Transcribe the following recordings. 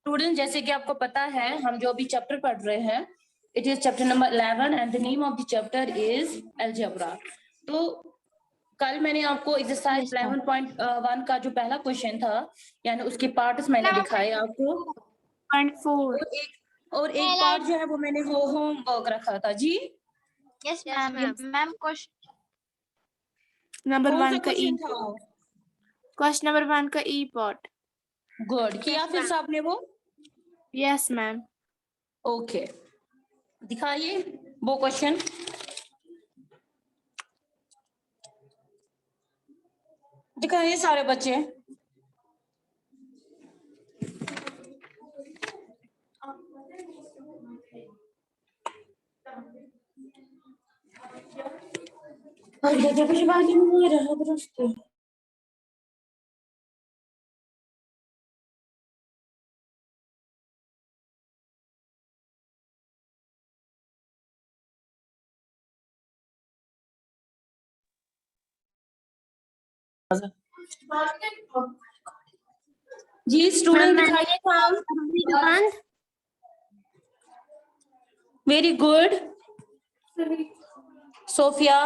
Student, जैसे कि आपको पता है हम जो अभी चैप्टर पढ़ रहे हैं, it is chapter number 11 and the name of the chapter is algebra. तो कल मैंने आपको एक्सरसाइज 11.1 का जो पहला क्वेश्चन था, यानी उसके पार्ट्स मैंने दिखाए आपको, और एक पार्ट जो है वो मैंने वो होमवर्क रखा था। जी yes ma'am. Ma'am question number 1 का ई था, क्वेश्चन नंबर 1 का ई पार्ट। गुड किया फिर सबने वो? Yes ma'am. ओके, दिखाइए वो क्वेश्चन। दिखाइए सारे बच्चे। कुछ बात ही नहीं रहा दुरुस्त। जी स्टूडेंट दिखाइए काम। Very good. सोफिया,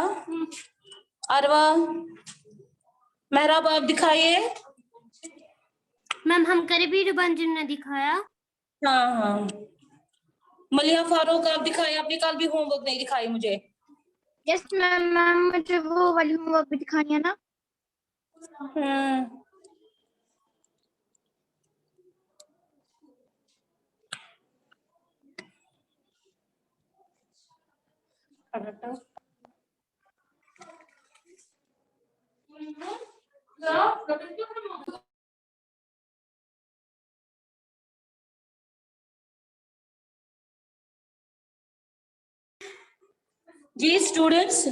अरवा, मेहराब, आप दिखाइए। मैम हम करे भी रुबन ने दिखाया। हाँ हाँ, मलिया फारूक आप दिखाइए, आपने कल भी होमवर्क नहीं दिखाई मुझे। Yes ma'am. मैम मुझे वो वाली होमवर्क भी दिखानी है ना। जी स्टूडेंट्स,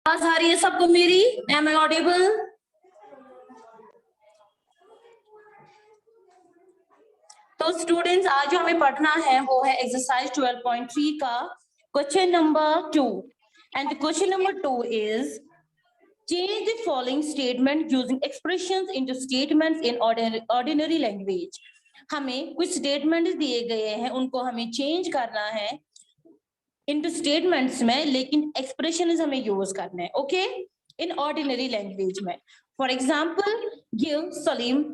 आवाज आ रही है सबको मेरी? Am I audible? तो स्टूडेंट्स, आज जो हमें पढ़ना है वो है एक्सरसाइज 12.3 का question number 2 and the question number 2 is change the following statement using expressions into statements in ordinary language। हमें कुछ स्टेटमेंट्स दिए गए हैं, उनको हमें चेंज करना है into statements में, लेकिन एक्सप्रेशंस हमें यूज करना है। ओके, इन ऑर्डिनरी लैंग्वेज में। For example, give Salim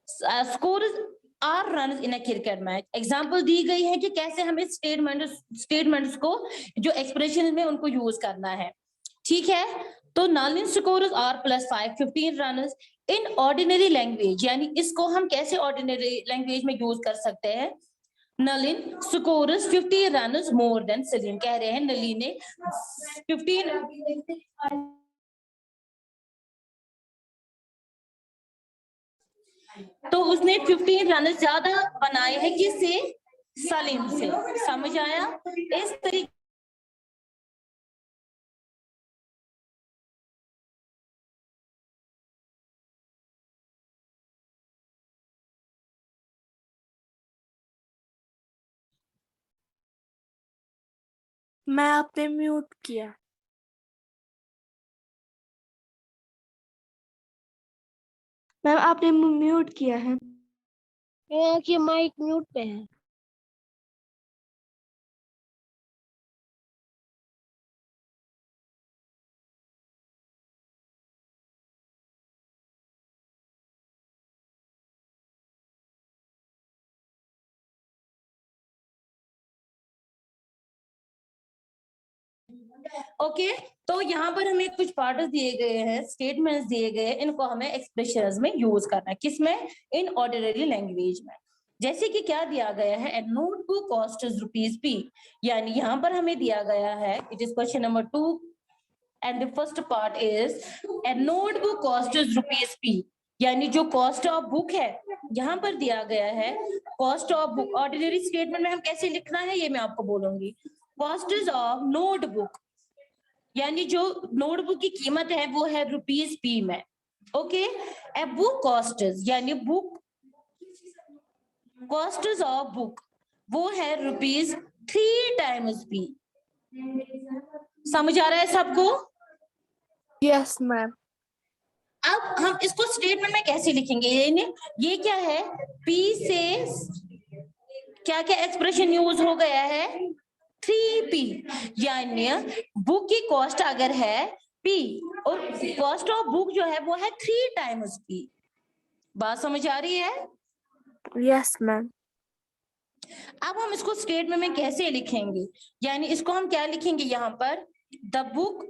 scores R run in a cricket match. Example दी गई है कि कैसे हमें स्टेटमेंट्स को जो एक्सप्रेशन में उनको यूज करना है। ठीक है, तो Nalin scores are plus 5 15 runs in ordinary language, यानी इसको हम कैसे ऑर्डिनरी लैंग्वेज में यूज कर सकते हैं? Nalin scores 50 runs more than Salim. कह रहे हैं नलिन ने 15 तो उसने 15 रन ज्यादा बनाए हैं किससे? सलीम से। समझ आया? इस तरीके मैं आपने म्यूट किया। मैम आपने म्यूट किया है। कि माइक म्यूट पे है। ओके, तो यहाँ पर हमें कुछ पार्ट्स दिए गए हैं, स्टेटमेंट्स दिए गए हैं, इनको हमें एक्सप्रेशंस में यूज करना है। किसमें? इन ऑर्डिनरी लैंग्वेज में। जैसे कि क्या दिया गया है, ए नोटबुक कॉस्ट ₹P, यानी यहाँ पर हमें दिया गया है, it is question number 2 and the first part is a notebook cost ₹P, यानी जो कॉस्ट ऑफ बुक है यहाँ पर दिया गया है cost of book ordinary statement में हम कैसे लिखना है ये मैं आपको बोलूंगी। कॉस्ट ऑफ नोटबुक, यानी जो नोटबुक की कीमत है वो है ₹P में। ओके, ए बुक कॉस्ट यानी बुक कॉस्ट ऑफ बुक वो है ₹3 times P। समझ आ रहा है सबको? Yes ma'am. अब हम इसको स्टेटमेंट में कैसे लिखेंगे, ये क्या है, P से क्या क्या एक्सप्रेशन यूज हो गया है, 3P, यानी बुक की कॉस्ट अगर है P और कॉस्ट ऑफ बुक जो है वो है 3 times P। बात समझ आ रही है? Yes ma'am. अब हम इसको स्टेटमेंट में कैसे लिखेंगे, यानी इसको हम क्या लिखेंगे यहाँ पर, the book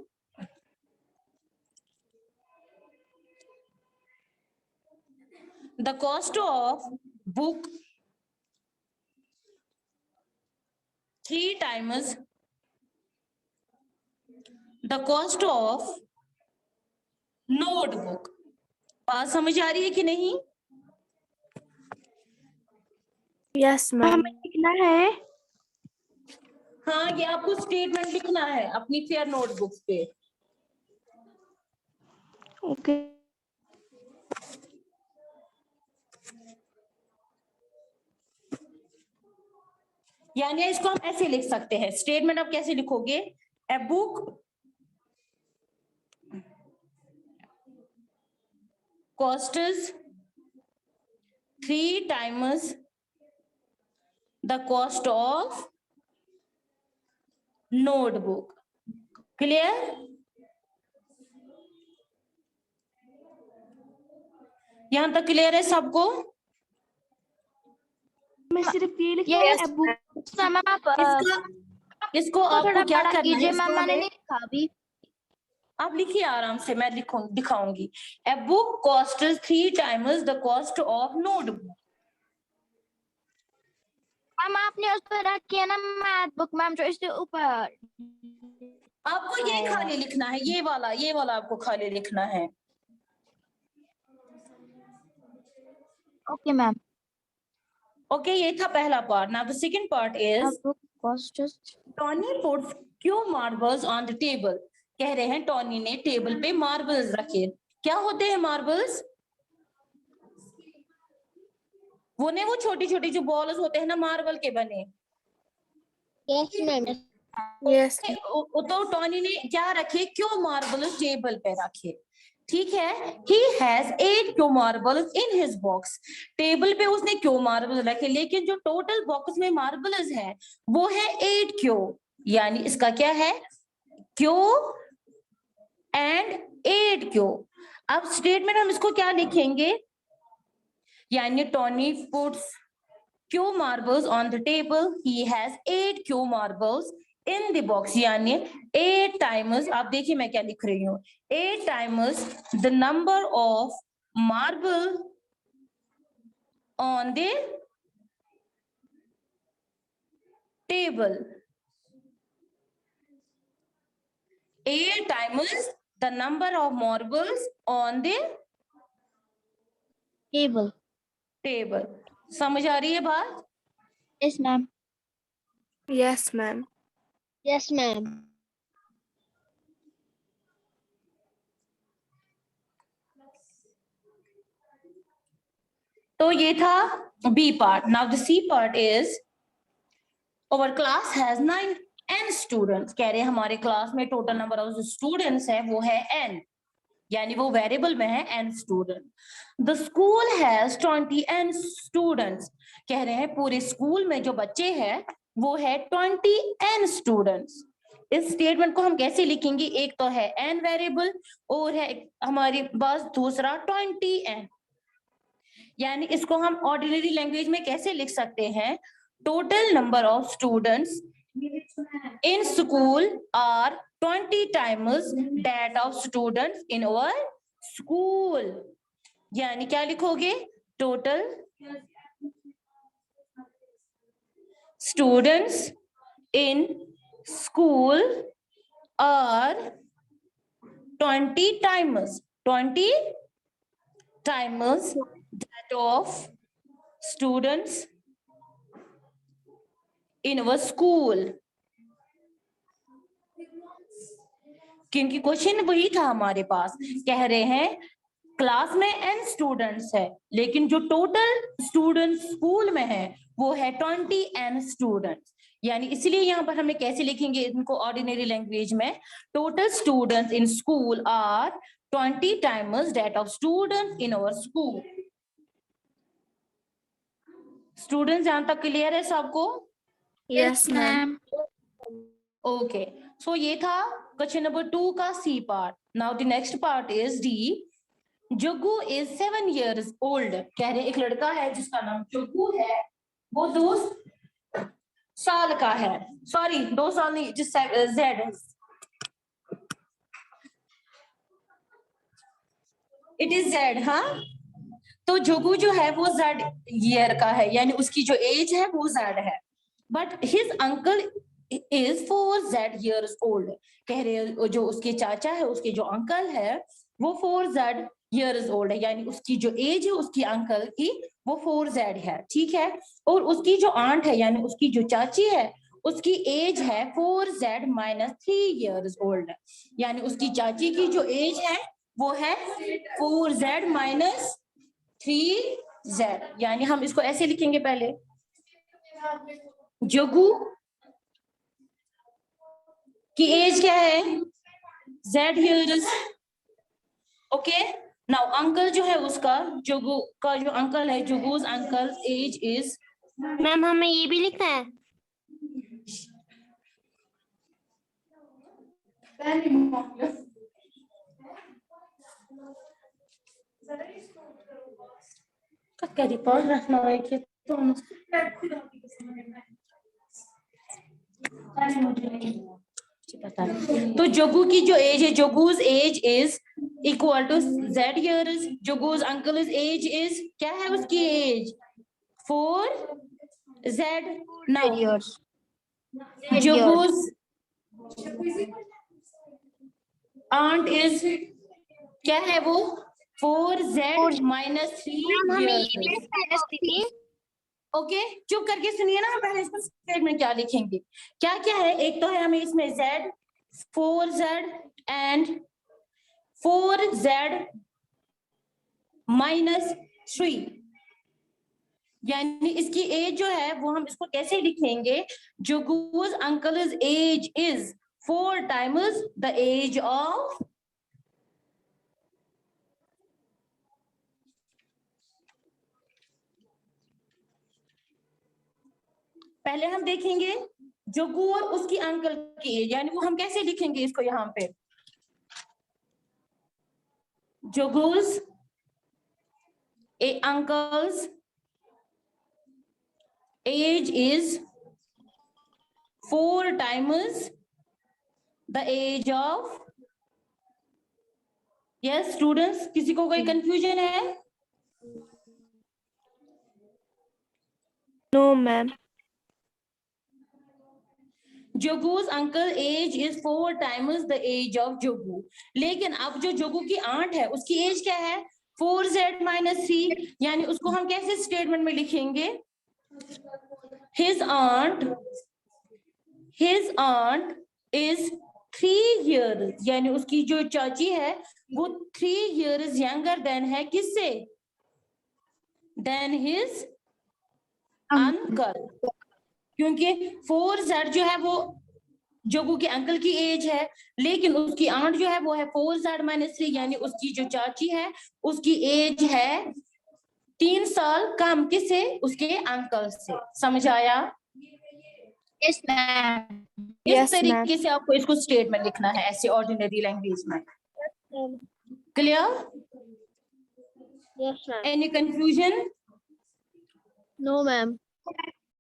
the cost of book 3 times the cost of notebook। बात समझ आ रही है कि नहीं? Yes ma'am. हमें लिखना है। हाँ, ये आपको स्टेटमेंट लिखना है अपनी फेयर नोटबुक पे। ओके। यानी इसको हम ऐसे लिख सकते हैं, स्टेटमेंट आप कैसे लिखोगे, a book costs 3 times the cost of notebook। Clear? यहां तक क्लियर है सबको? मैं सिर्फ ये लिखना है इसको आपको क्या करना है, मैम मैंने नहीं लिखा अभी। आप लिखिए आराम से, मैं दिखाऊंगी। A book cost 3 times the cost of notebook. Ma'am आपने उस पर रखी है ना मैथ बुक मैम, जो इसके ऊपर आपको ये खाली लिखना है, ये वाला आपको खाली लिखना है। Okay ma'am. ओके, ये था पहला part. Now the second part is Tony puts क्यों मार्बल्स ऑन द टेबल। कह रहे हैं टॉनी ने टेबल पे मार्बल्स रखे। क्या होते हैं मार्बल्स? वो छोटी छोटी जो बॉल्स होते हैं ना मार्बल के बने। Yes ma'am. यस। तो टॉनी ने क्या रखे, क्यों मार्बल्स टेबल पे रखे। ठीक है, he has 8 क्यों marbles in his box. Table पे उसने क्यों मार्बल्स रखे, लेकिन जो टोटल बॉक्स में मार्बल्स है वो है 8 क्यों, यानी इसका क्या है, क्यों एंड 8 क्यों। अब स्टेटमेंट हम इसको क्या लिखेंगे, यानी टॉनी पुट्स क्यों marbles on the table, he has 8 क्यों मार्बल्स इन द बॉक्स, यानी 8 times, आप देखिए मैं क्या लिख रही हूँ, 8 times the number of marble on the table, 8 times the number of marbles on the table। समझ आ रही है बात? Yes ma'am. Yes ma'am. Yes ma'am. तो ये था B part। Now the C part is our class has 9 students। कह रहे हैं हमारे क्लास में टोटल नंबर ऑफ स्टूडेंट्स है वो है n, यानी वो वेरिएबल में है n student. The school has 20 n students. कह रहे हैं पूरे स्कूल में जो बच्चे हैं वो है 20 n स्टूडेंट्स। इस स्टेटमेंट को हम कैसे लिखेंगे, एक तो है n वेरिएबल और है हमारी पास दूसरा 20n, यानी इसको हम ऑर्डिनरी लैंग्वेज में कैसे लिख सकते हैं, total number of students in school are 20 times that of students in our school। यानी क्या लिखोगे, total students in school are 20 times that of students in our school. क्योंकि क्वेश्चन वही था हमारे पास, कह रहे हैं क्लास में n स्टूडेंट्स है, लेकिन जो टोटल स्टूडेंट्स स्कूल में है वो है 20n स्टूडेंट्स। यानी इसलिए यहाँ पर हमें कैसे लिखेंगे इनको ऑर्डिनरी लैंग्वेज में, total students in school are 20 times that of students in our school. Students यहाँ तक क्लियर है सबको? Yes ma'am. ओके, सो ये था क्वेश्चन नंबर 2 का C part. Now the next part is D. Jaggu is 7 years old। कह रहे एक लड़का है जिसका नाम जग्गू है, वो 2 साल का है। सॉरी 2 साल नहीं, जिस जेड है, इट इज जेड। हाँ, तो जग्गू जो है वो जेड ईयर का है, यानी उसकी जो एज है वो जेड है, but his uncle is 4z years old। कह रहे जो उसके चाचा है, उसके जो अंकल है वो 4z years old है, यानी उसकी जो एज है उसकी अंकल की वो 4z है, ठीक है। और उसकी जो आंट है यानी उसकी जो चाची है उसकी एज है 4z - 3 years old, यानी उसकी चाची की जो एज है वो है 4z - 3z। यानी हम इसको ऐसे लिखेंगे पहले, जग्गू की एज क्या है, z years। Okay, now uncle जो है उसका, जग्गू का जो अंकल है, जग्गू's अंकल एज इज, मैम हमें ये भी लिखना है? तो जग्गू की जो एज है, Jaggu's age is equal to z years। Jaggu's uncle age is, क्या है उसकी age, 4z। Now Jaggu's aunt is, क्या है वो, 4z - 3 years। ओके, चुप करके सुनिए ना, हम पहले इसको स्टेट में क्या लिखेंगे, क्या क्या है। एक तो है हमें इसमें z, 4z एंड 4z - 3, यानी इसकी एज जो है वो हम इसको कैसे लिखेंगे, जग्गू's अंकल's as is 4 times the age of, पहले हम देखेंगे जग्गू और उसकी अंकल की एज, यानी वो हम कैसे लिखेंगे इसको यहाँ पे, जग्गू's uncle's age is 4 times the age of, yes students, किसी को कोई कंफ्यूजन है? No ma'am. Jaggu's uncle age is 4 times the age of Jaggu, लेकिन अब जो जग्गू की आंट है उसकी एज क्या है, 4z - 3, यानी उसको हम कैसे स्टेटमेंट में लिखेंगे, his aunt is 3 years, यानी उसकी जो चाची है वो 3 years younger than है, किससे, than his uncle। क्योंकि 4z जो है वो जग्गू के अंकल की एज है, लेकिन उसकी आंट जो है वो है 4z - 3, यानी उसकी जो चाची है उसकी एज है 3 साल कम, किससे, उसके अंकल से। समझ आया? Yes ma'am. इस तरीके से आपको इसको स्टेटमेंट लिखना है, ऐसे ऑर्डिनरी लैंग्वेज में। Clear? Yes ma'am. Any confusion? No ma'am.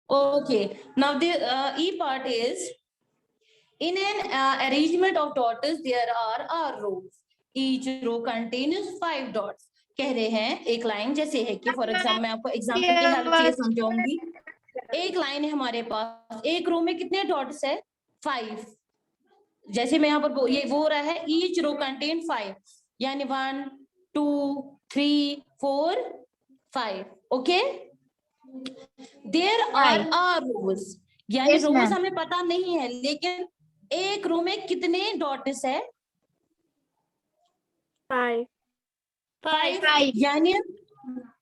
Okay, now the E part is, in an arrangement of dots there are R rows, each row contains 5 dots। कह रहे हैं एक लाइन जैसे है कि फॉर एग्जाम्पल, मैं आपको एग्जाम्पल की हेल्प से समझाऊंगी। एक लाइन है हमारे पास, एक रो में कितने डॉट्स है, 5। जैसे मैं यहाँ पर ये वो रहा है, ईच रो कंटेन 5, यानी 1 2 3 4 5। ओके, देयर आर rows, यानी Yes, रोज ma'am. हमें पता नहीं है, लेकिन एक रो में कितने डॉट्स है? 5. 5। Five.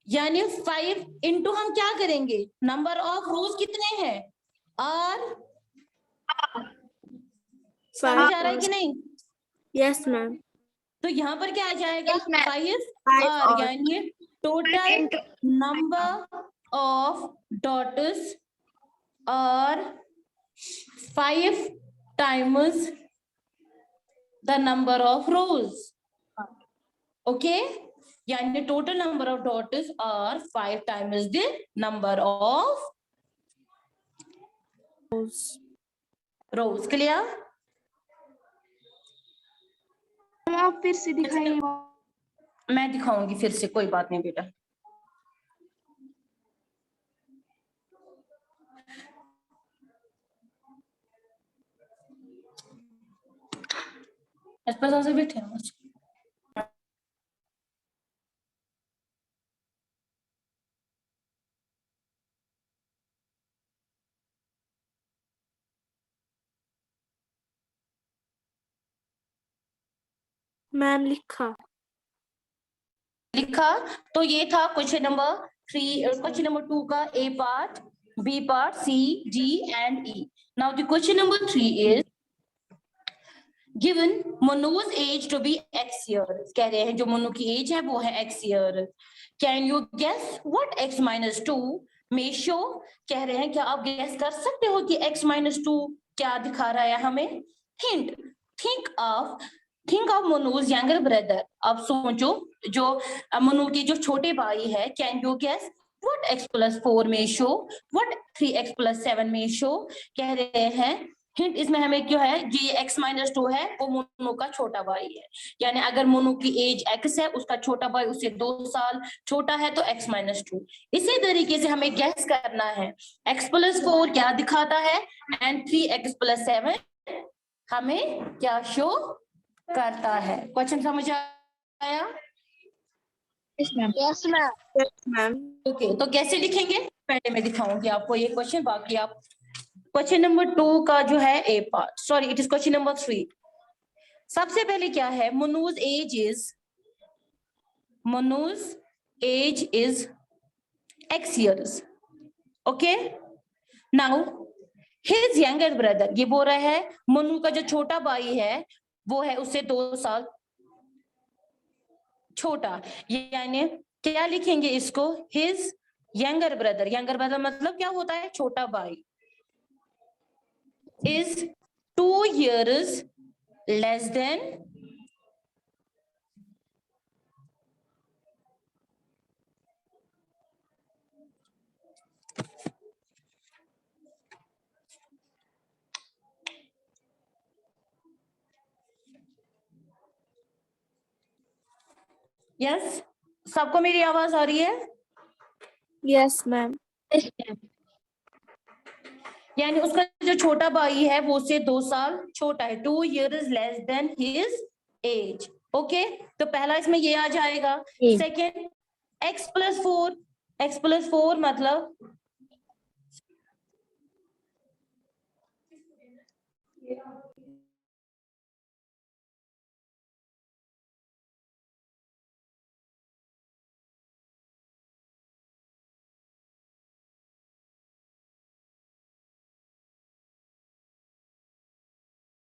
यानी 5 इंटू हम क्या करेंगे, नंबर ऑफ रोज कितने हैं, और समझ आ रहा है कि नहीं? Yes, ma'am. तो यहाँ पर क्या आ जाएगा, Yes, ma'am. 5 और और यानी टोटल नंबर ऑफ डॉट्स और 5 times the number of rose. Okay, यानी टोटल नंबर ऑफ डॉट्स और 5 times the number of rose. Clear? आप फिर से दिखाइए। मैं दिखाऊंगी फिर से, कोई बात नहीं बेटा। अस्पताल से बैठे हैं। मैम लिखा तो ये था क्वेश्चन नंबर 3, क्वेश्चन नंबर 2 का A part, B part, C, D and E. Now the question number 3 is given Manoj age to be x year. कह रहे हैं जो मनु की एज है वो है x year. Can you guess what x minus 2 may show? कह रहे हैं क्या आप गेस कर सकते हो कि x माइनस 2 क्या दिखा रहा है हमें? Hint, think of Manoj younger brother. अब सोचो जो मनु के जो छोटे भाई है, can you guess what x plus 4 may show, what 3x plus 7 में शो? कह रहे हैं हिंट इसमें हमें क्यों है, जो x माइनस 2 है वो मोनू का छोटा भाई है, यानी अगर मोनू की एज x है, उसका छोटा भाई उससे 2 साल छोटा है, तो x माइनस 2। इसी तरीके से हमें गैस करना है x प्लस 4 क्या दिखाता है एंड 3x प्लस 7 हमें क्या शो करता है। क्वेश्चन समझ आया? Yes, ma'am. Yes, ma'am. Ma'am. Okay, तो कैसे लिखेंगे पहले मैं दिखाऊंगी आपको ये क्वेश्चन, बाकी आप क्वेश्चन नंबर 2 का जो है A part, sorry it is question number 3। सबसे पहले क्या है, Manoj age is x years। Okay, now his younger brother, ये बोल रहा है मनु का जो छोटा भाई है वो है उससे 2 साल छोटा, यानी क्या लिखेंगे इसको, हिज यंगर ब्रदर मतलब क्या होता है, छोटा भाई, is 2 years less than yes, सबको मेरी आवाज आ रही है? Yes ma'am. Yes, ma'am. यानी उसका जो छोटा भाई है वो उससे 2 साल छोटा है, 2 years less than his age। Okay, तो पहला इसमें ये आ जाएगा। सेकेंड, x प्लस 4 मतलब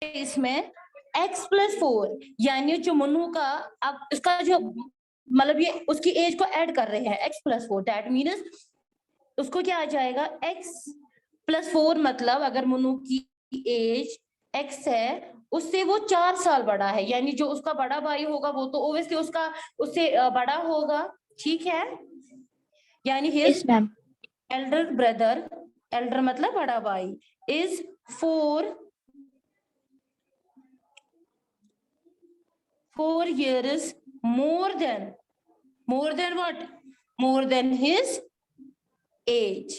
इसमें x प्लस 4 यानी जो मनु का, अब इसका जो मतलब ये उसकी एज को ऐड कर रहे हैं x प्लस 4, दैट मीन्स उसको क्या आ जाएगा, x प्लस 4 मतलब अगर मनु की एज x है उससे वो 4 साल बड़ा है, यानी जो उसका बड़ा भाई होगा वो तो ओब्वियसली उसका उससे बड़ा होगा, ठीक है, यानी Yes, his ma'am. Elder brother, Elder मतलब बड़ा भाई, is 4 years more than what, more than his age।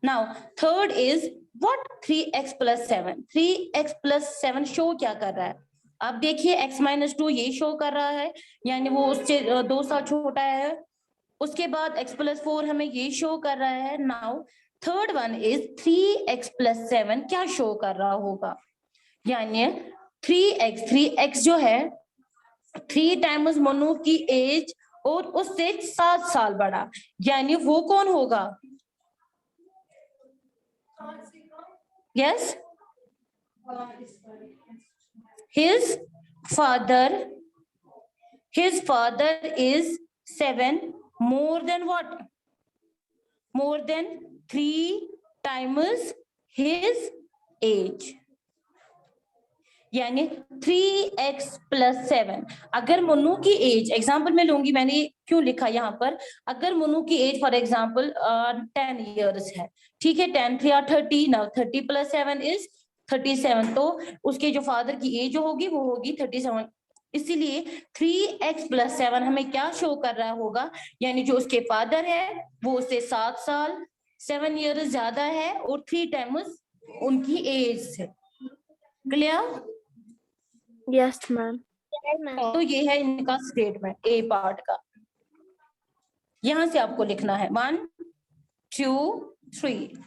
now third is what 3x plus 7, 3x plus 7 show क्या कर रहा है, अब देखिए x minus 2 ये शो कर रहा है, यानी वो उससे 2 साल छोटा है, उसके बाद x+4 हमें ये शो कर रहा है। Now third one is 3x+7 क्या शो कर रहा होगा, यानी 3x जो है 3 टाइम्स मनु की एज और उससे 7 साल बड़ा, यानी वो कौन होगा? Yes, his father is 7 more than what? More than 3 times his age, यानी 3x+7। अगर मनु की एज, एग्जाम्पल में लूंगी, मैंने क्यों लिखा यहाँ पर, अगर मनु की एज फॉर एग्जाम्पल 10 years है, ठीक है, 10 3 30, नाउ 30+7 is 37, तो उसके जो फादर की एज होगी वो होगी 37। इसीलिए 3x+7 हमें क्या शो कर रहा होगा, यानी जो उसके फादर है वो उससे 7 साल 7 years ज्यादा है और 3 टाइम्स उनकी एज से। क्लियर? Yes ma'am. तो ये है इनका स्टेटमेंट ए पार्ट का। यहां से आपको लिखना है 1 2 3।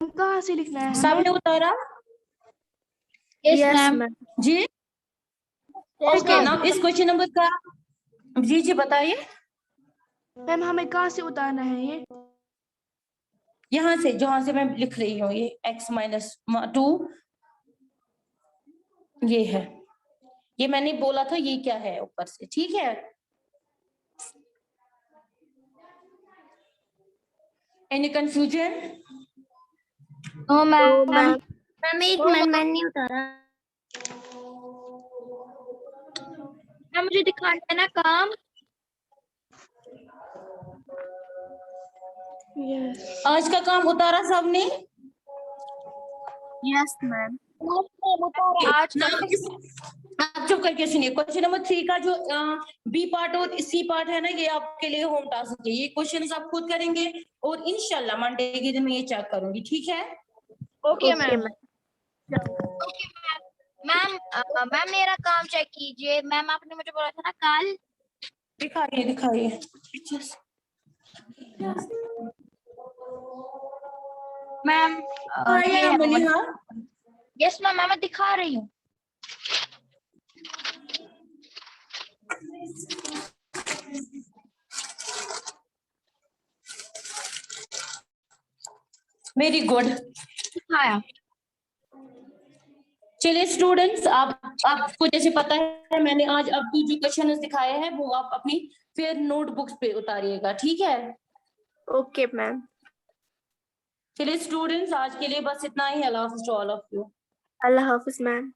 कहाँ से लिखना है? सबने उतारा? Yes ma'am. जी ओके। नाउ इस क्वेश्चन नंबर का जी बताइए। मैम हमें कहाँ से उतारना है ये? यहां से, जहां से मैं लिख रही हूँ, ये x-2 ये है, ये मैंने बोला था ये क्या है ऊपर से, ठीक है। Any confusion? No ma'am. Ma'am ma'am एक मिनट, मैंने नहीं उतारा। मैम मुझे दिखाना है ना काम। यस आज का काम उतारा सबने? Yes ma'am. आज आप चुप करके सुनिए। क्वेश्चन नंबर 3 का जो बी पार्ट और सी पार्ट है ना, ये आपके लिए होम टास्क है। ये क्वेश्चन आप खुद करेंगे और इंशाल्लाह मंडे के दिन मैं ये चेक करूंगी, ठीक है? Okay ma'am. Okay ma'am. Ma'am मेरा काम चेक कीजिए। मैम आपने मुझे बोला था ना कल। दिखाइए। मैम मनीहा, यस मैम, मैं दिखा रही हूँ। Very good. दिखाया। चलिए स्टूडेंट्स, आपको जैसे पता है मैंने आज आपको जो क्वेश्चन दिखाए हैं वो आप अपनी फिर नोटबुक्स पे उतारिएगा, ठीक है? Okay ma'am. चलिए स्टूडेंट्स, आज के लिए बस इतना ही। अल्लाह हाफिज टू ऑल ऑफ यू। अल्लाह हाफिज मैम।